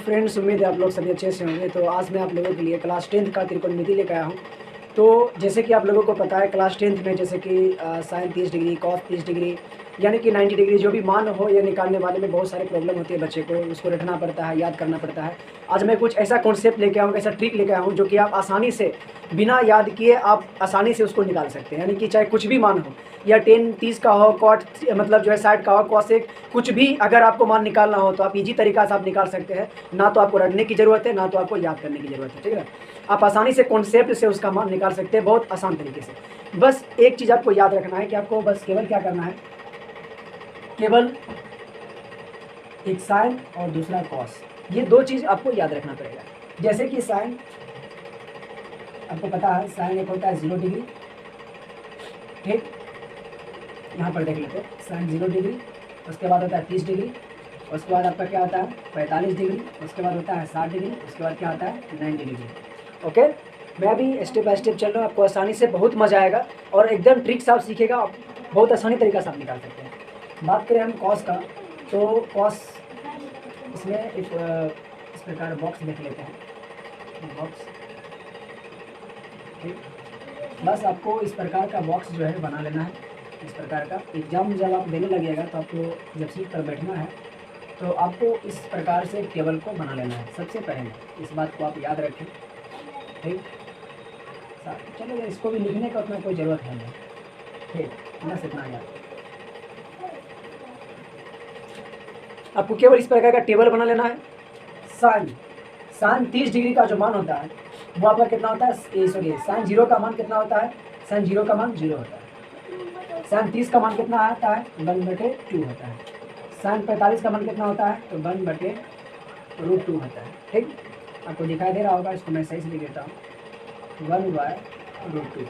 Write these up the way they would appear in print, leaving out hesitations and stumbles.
Friends, उम्मीद है आप लोग सभी अच्छे से होंगे। तो आज मैं आप लोगों के लिए क्लास 10th का त्रिकोणमिति लेकर आया हूँ। तो जैसे कि आप लोगों को पता है, क्लास 10th में जैसे कि साइन 30 डिग्री, कॉस 30 डिग्री, यानी कि 90 डिग्री जो भी मान हो, ये निकालने वाले में बहुत सारी प्रॉब्लम होती है बच्चे को। उसको रटना पड़ता है, याद करना पड़ता है। आज मैं कुछ ऐसा कॉन्सेप्ट लेके आऊँ, ऐसा ट्रिक लेके आया हूँ जो कि आप आसानी से बिना याद किए आप आसानी से उसको निकाल सकते हैं। यानी कि चाहे कुछ भी मान हो, या 10 30 का हो, कॉट मतलब जो है 60 का हो, कॉसेक कुछ भी अगर आपको मान निकालना हो तो आप इजी तरीका से आप निकाल सकते हैं। ना तो आपको रटने की ज़रूरत है, ना तो आपको याद करने की ज़रूरत है। ठीक है, आप आसानी से कॉन्सेप्ट से उसका मान निकाल सकते हैं, बहुत आसान तरीके से। बस एक चीज़ आपको याद रखना है कि आपको बस केवल क्या करना है, केवल एक साइन और दूसरा कॉस, ये दो चीज़ आपको याद रखना पड़ेगा। जैसे कि साइन, आपको पता है साइन एक होता है 0 डिग्री। ठीक, यहाँ पर देख लेते हैं, साइन 0 डिग्री, उसके बाद होता है 30 डिग्री, उसके बाद आपका क्या होता है 45 डिग्री, उसके बाद होता है 60 डिग्री, उसके बाद क्या होता है 90 डिग्री। ओके, मैं अभी स्टेप बाय स्टेप चल रहा हूँ, आपको आसानी से बहुत मज़ा आएगा और एकदम ट्रिक्स आप सीखेगा, आप बहुत आसानी तरीका से आप निकाल सकते हैं। बात करें हम कॉस का, तो कॉस इसमें एक इस प्रकार बॉक्स देख लेते हैं, बॉक्स। ठीक, बस आपको इस प्रकार का बॉक्स जो है बना लेना है। इस प्रकार का एग्जाम जब आप देने लगेगा तो आपको जब सीट पर बैठना है तो आपको इस प्रकार से टेबल को बना लेना है। सबसे पहले इस बात को आप याद रखें। ठीक, चलो इसको भी लिखने का उतना कोई ज़रूरत है नहीं। ठीक, बस इतना याद, आपको केवल इस प्रकार का टेबल बना लेना है। साइन साइन 30 डिग्री का जो मान होता है वो आपका कितना होता है, सॉरी, साइन 0 का मान कितना होता है, साइन 0 का मान 0 होता है। साइन 30 का मान कितना आता है, 1/2 होता है। साइन 45 का मान कितना होता है, तो 1/√2 होता है। ठीक, आपको दिखाई दे रहा होगा, इसको मैं सही से लिख देता हूँ, 1/√2।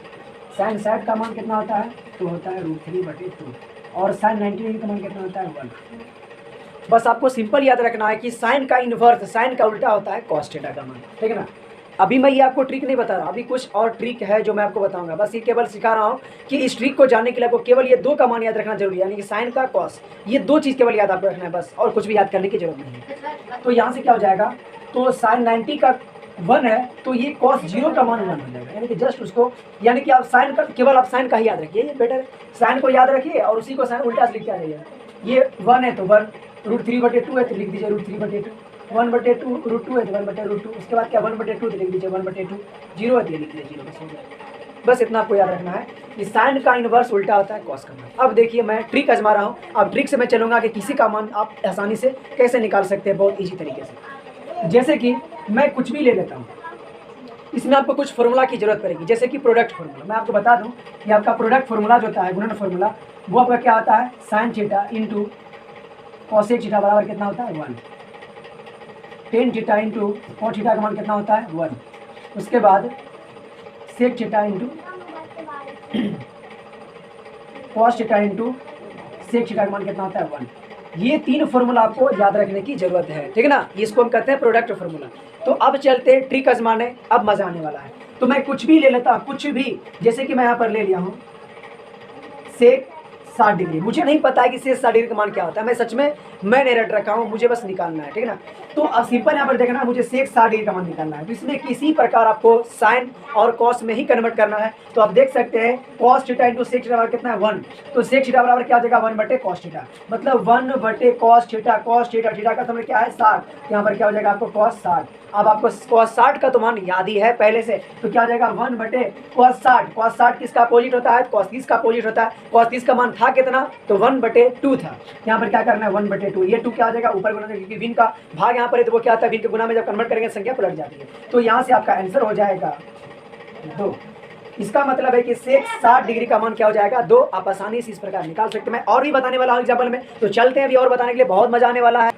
साइन 60 का मान कितना होता है, तो होता है √3/2। और साइन 90 डिग्री का मान कितना होता है, 1। बस आपको सिंपल याद रखना है कि साइन का इन्वर्स, साइन का उल्टा होता है कॉस थीटा का मान। ठीक है ना। अभी मैं ये आपको ट्रिक नहीं बता रहा, अभी कुछ और ट्रिक है जो मैं आपको बताऊंगा। बस ये केवल सिखा रहा हूँ कि इस ट्रिक को जानने के लिए आपको केवल ये दो का मान याद रखना जरूरी है, यानी कि साइन का कॉस, ये दो चीज़ केवल याद आपको रखना है बस, और कुछ भी याद करने की जरूरत नहीं है। तो यहाँ से क्या हो जाएगा, तो साइन 90 का 1 है तो ये कॉस 0 का मान 1 हो जाएगा, यानी कि जस्ट उसको, यानी कि आप साइन का, केवल आप साइन का ही याद रखिए, ये बेटर है। साइन को याद रखिए और उसी को साइन उल्टा से लिख के आ जाइए। ये 1 है तो 1, √3/2 है तो लिख दीजिए √3/2, 1/2 √2 है तो 1/√2, उसके बाद क्या 1/2 तो लिख दीजिए 1/2, 0 है तो लिख दीजिए 0, बस हो गया। बस इतना आपको याद रखना है कि साइन का इनवर्स उल्टा होता है कॉस का मान। अब देखिए मैं ट्रिक आजमा रहा हूँ, अब ट्रिक से मैं चलूँगा कि किसी का मान आप आसानी से कैसे निकाल सकते हैं, बहुत ईजी तरीके से। जैसे कि मैं कुछ भी ले लेता हूँ, इसमें आपको कुछ फॉर्मूला की जरूरत पड़ेगी, जैसे कि प्रोडक्ट फार्मूला। मैं आपको बता दूं कि आपका प्रोडक्ट फार्मूला जो होता है, गुणन फार्मूला, वो आपका क्या आता है, sine theta into cosec theta बराबर कितना होता है, 1। Tan theta into cot theta का मान कितना होता है, 1। उसके बाद sec theta into cos theta into sec theta का मान कितना होता है, 1। ये तीन फार्मूला आपको याद रखने की जरूरत है। ठीक है ना, इसको हम कहते हैं प्रोडक्ट फार्मूला। तो अब चलते हैं ट्रिक आजमाने, अब मजा आने वाला है। तो मैं कुछ भी ले लेता हूँ, कुछ भी, जैसे कि मैं यहाँ पर ले लिया हूँ सेक 60 डिग्री। मुझे नहीं पता है कि सेक 60 डिग्री का मान क्या होता है, मैं सच में मैं नहीं रट रखा हूँ, मुझे बस निकालना है। ठीक है ना, तो अब सिंपल यहाँ पर देखना, मुझे सेक 60 डिग्री का मान निकालना है। तो इसमें किसी प्रकार आपको साइन और कॉस में ही कन्वर्ट करना है। तो आप देख सकते हैं cos theta into sec theta बराबर कितना है, 1। तो सेक थीटा बराबर क्या हो जाएगा, 1/cos थीटा, मतलब 1/cos theta. Cos theta, theta का समय क्या है 60, यहाँ पर क्या हो जाएगा आपको cos 60। अब आपको cos 60 का तो मान याद ही है पहले से, तो क्या हो जाएगा 1/cos 60। cos 60 किसका अपोजिट होता है, cos 30 का अपोजिट होता है। cos 30 का मान था कितना, तो 1/2 था। यहाँ पर क्या करना है 1/2, ये 2 क्या आ जाएगा ऊपर गुना, क्योंकि विन का भाग यहाँ पर है तो वो क्या आता है विन के गुना में जब कन्वर्ट करेंगे संख्या पलट जाती है। तो यहाँ से आपका आंसर हो जाएगा 2। इसका मतलब है कि सेक 60 डिग्री का मान क्या हो जाएगा, 2। आप आसानी से इस प्रकार निकाल सकते हैं। मैं और भी बताने वाला हूँ एग्जाम्पल में, तो चलते हैं अभी और बताने के लिए, बहुत मजा आने वाला है।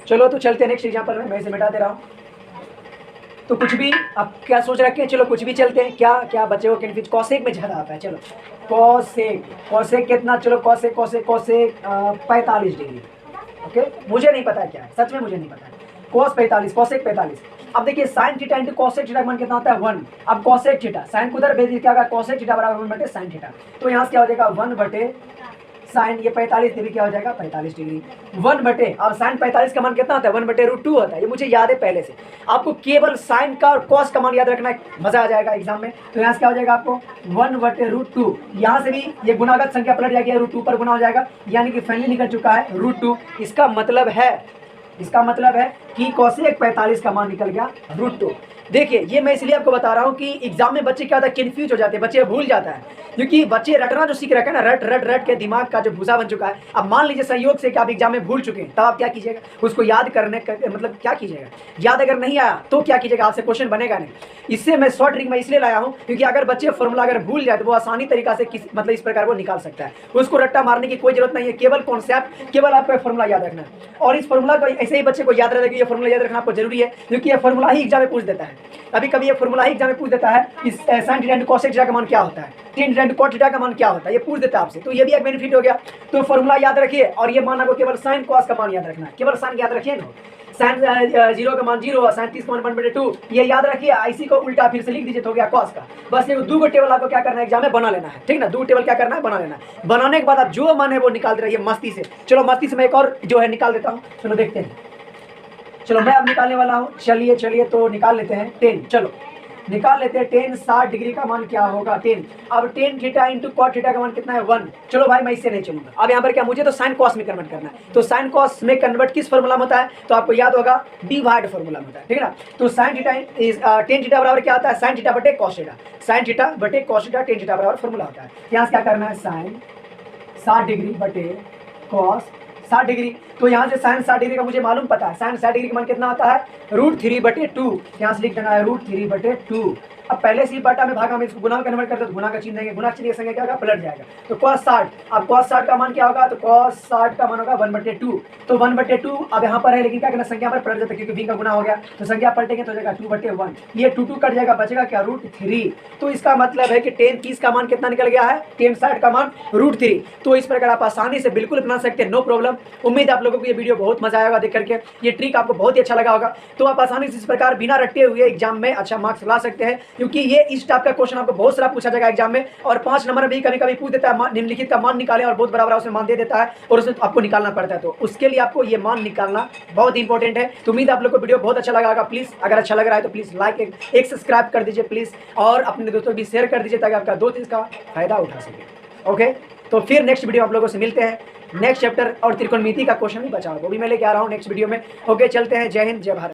चलो तो चलते हैं नेक्स्ट एग्जाम्पल में, मैं इसे मिटा दे रहा हूँ। तो कुछ भी आप क्या सोच रखे हैं, चलो कुछ भी चलते हैं। क्या क्या बच्चे को कन्फ्यूज, कॉसेक में ज़्यादा आता है। चलो कॉसेक कितना, चलो कॉसेक 45 डिग्री। ओके, मुझे नहीं पता क्या है, सच में मुझे नहीं पता है। cos 45, cosec 45। अब देखिए sign theta into cosec theta का मान कितना होता है, 1। अब कॉसेक थीटा, साइन को उधर भेज दिया, क्या होगा कॉसेक थीटा बराबर 1/sin थीटा। तो यहाँ से क्या हो जाएगा साइन ये 45 डिग्री क्या हो जाएगा 45 डिग्री 1/, अब साइन 45 का मान कितना होता है 1/√2 होता है, ये मुझे याद है पहले से। आपको केवल साइन का और कॉस का मान याद रखना है, मजा आ जाएगा एग्जाम में। तो यहाँ से क्या हो जाएगा आपको 1/√2, यहाँ से भी ये गुणागत संख्या पलट जाएगी, √2 पर गुना हो जाएगा, यानी कि फाइनली निकल चुका है √2। इसका मतलब है कि कोसेक 45 का मान निकल गया √2। देखिए ये मैं इसलिए आपको बता रहा हूँ कि एग्जाम में बच्चे क्या होता है कंफ्यूज हो जाते हैं, बच्चे भूल जाता है, क्योंकि बच्चे रटना जो सीख रखे हैं ना, रट के दिमाग का जो भूसा बन चुका है। अब मान लीजिए संयोग से कि आप एग्जाम में भूल चुके हैं, तब आप क्या कीजिएगा, उसको याद करने मतलब क्या कीजिएगा, याद अगर नहीं आया तो क्या कीजिएगा, आपसे क्वेश्चन बनेगा नहीं। इससे मैं शॉर्ट ट्रिक मैं इसलिए लाया हूँ क्योंकि अगर बच्चे फॉर्मूला अगर भूल जाए तो वो आसानी तरीका से मतलब इस प्रकार वो निकाल सकता है, उसको रट्टा मारने की कोई जरूरत नहीं है, केवल कॉन्सेप्ट, केवल आपको फॉर्मूला याद रखना है। और इस फॉर्मूला को ऐसे ही बच्चे को याद रहता है कि ये फॉर्मूला याद रखना आपको जरूरी है, क्योंकि ये फॉर्मूला ही एग्जाम में पूछ देता है, कभी कभी ये फॉर्मूला ही एग्जाम में पूछ देता है कि sin थीटा कोसेक थीटा का मान क्या होता है, tan थीटा cot थीटा का मान क्या होता है, ये पूछ देता है आपसे। तो ये भी एक बेनिफिट हो गया। तो फॉर्मूला याद रखिए और ये मान आपको केवल sin cos का मान याद रखना है, केवल sin याद रखिए ना, sin 0 का मान 0, sin 30 का मान 1/2, ये याद रखिए। इसी को उल्टा फिर से लिख दीजिए तो हो गया cos का। बस ये 2 टेबल आपको क्या करना है एग्जाम में बना लेना है, ठीक ना, 2 टेबल क्या करना है बना लेना है। बनाने के बाद आप जो मन है वो निकालते रहिए मस्ती से। चलो मस्ती से मैं एक और जो है निकाल देता हूँ, चलो देखते हैं। चलो मैं अब निकालने वाला हूँ, चलिए तो निकाल लेते हैं 10। चलो निकाल लेते हैं 10, 60 डिग्री का मान क्या होगा 10। अब tan theta into cot theta का मान कितना है 1। चलो भाई मैं इससे नहीं चलूंगा, अब यहाँ पर क्या मुझे तो sin cos में कन्वर्ट करना है। तो sin cos में कन्वर्ट किस फॉर्मूला में होता है, तो आपको याद होगा डिवाइड फॉर्मूला में होता है, ठीक है ना। तो sin थीटा tan थीटा बराबर क्या होता है sin थीटा बटे cos थीटा, sin थीटा बटे cos थीटा tan थीटा बराबर फॉर्मूला होता है। यहाँ से क्या करना है sin 60 डिग्री बटे cos 60 डिग्री। तो यहाँ से sin 60 डिग्री का मुझे मालूम पता है, sin 60 डिग्री का मान कितना होता है √3/2। यहाँ से लिख देना है √3/2। अब पहले से ही बटा में भागा में इसको गुना में कन्वर्ट करते तो गुना का चिन्ह देंगे, गुना चिन्ह के संगे क्या होगा पलट जाएगा। तो cos 60, अब cos 60 का मान क्या होगा, तो cos 60 का मान होगा 1/2। तो 1/2 अब यहाँ पर है, लेकिन क्या करना संख्या पर पलट जाता है क्योंकि v का गुना हो गया, तो संख्या पलटेंगे तो हो जाएगा 2/1। ये 2 कट जाएगा, बचेगा क्या √3। तो इसका मतलब है कि tan 30 का मान कितना निकल गया है, tan 60 का मान √3। तो इस प्रकार आप आसानी से बिल्कुल बना सकते हैं, नो प्रॉब्लम। उम्मीद है आप लोगों को ये वीडियो बहुत मजा आएगा देख करके, ये ट्रिक आपको बहुत ही अच्छा लगा होगा। तो आप आसानी से इस प्रकार बिना रटे हुए एग्जाम में अच्छा मार्क्स ला सकते हैं, क्योंकि ये इस टाइप का क्वेश्चन आपको बहुत सारा पूछा जाएगा एग्जाम में, और 5 नंबर में भी कभी कभी पूछ देता है निम्नलिखित का मान निकालें, और बहुत बड़ा उसमें मान दे देता है और उसमें आपको निकालना पड़ता है। तो उसके लिए आपको ये मान निकालना बहुत इंपॉर्टेंट है। तो उम्मीद है आप लोग को वीडियो बहुत अच्छा लगा होगा। प्लीज अगर अच्छा लग रहा है तो प्लीज लाइक एक सब्सक्राइब कर दीजिए प्लीज, और अपने दोस्तों भी शेयर कर दीजिए ताकि आपका दोस्त इसका फायदा उठा सके। ओके, तो फिर नेक्स्ट वीडियो आप लोगों से मिलते हैं। नेक्स्ट चैप्टर और त्रिकोणमिति का क्वेश्चन भी बचा, वो भी मैं लेके आ रहा हूँ नेक्स्ट वीडियो में। ओके, चलते हैं। जय हिंद, जय भारत।